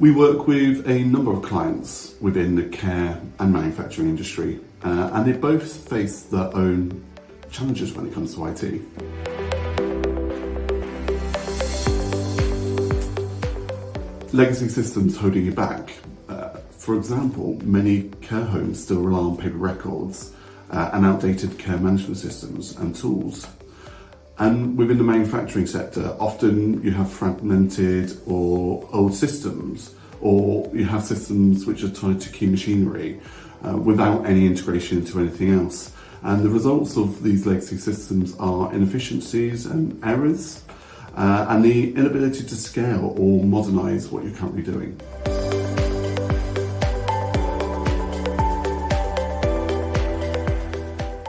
We work with a number of clients within the care and manufacturing industry, and they both face their own challenges when it comes to IT. Legacy systems holding you back. For example, many care homes still rely on paper records and outdated care management systems and tools. And within the manufacturing sector, often you have fragmented or old systems, or you have systems which are tied to key machinery without any integration into anything else. And the results of these legacy systems are inefficiencies and errors, and the inability to scale or modernise what you're currently doing.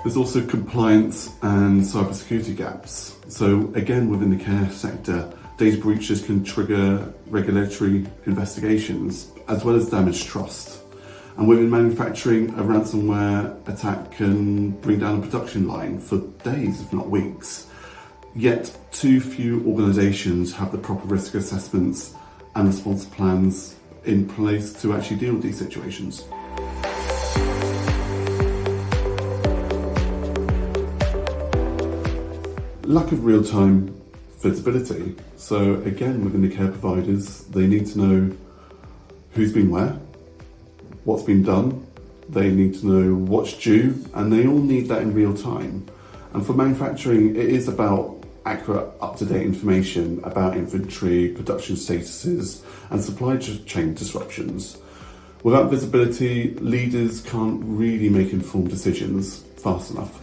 There's also compliance and cybersecurity gaps. So again, within the care sector, data breaches can trigger regulatory investigations as well as damage trust. And within manufacturing, a ransomware attack can bring down a production line for days, if not weeks. Yet too few organisations have the proper risk assessments and response plans in place to actually deal with these situations. Lack of real-time visibility. So again, within the care providers, they need to know who's been where, what's been done, they need to know what's due, and they all need that in real time. And for manufacturing, it is about accurate, up-to-date information about inventory, production statuses, and supply chain disruptions. Without visibility, leaders can't really make informed decisions fast enough.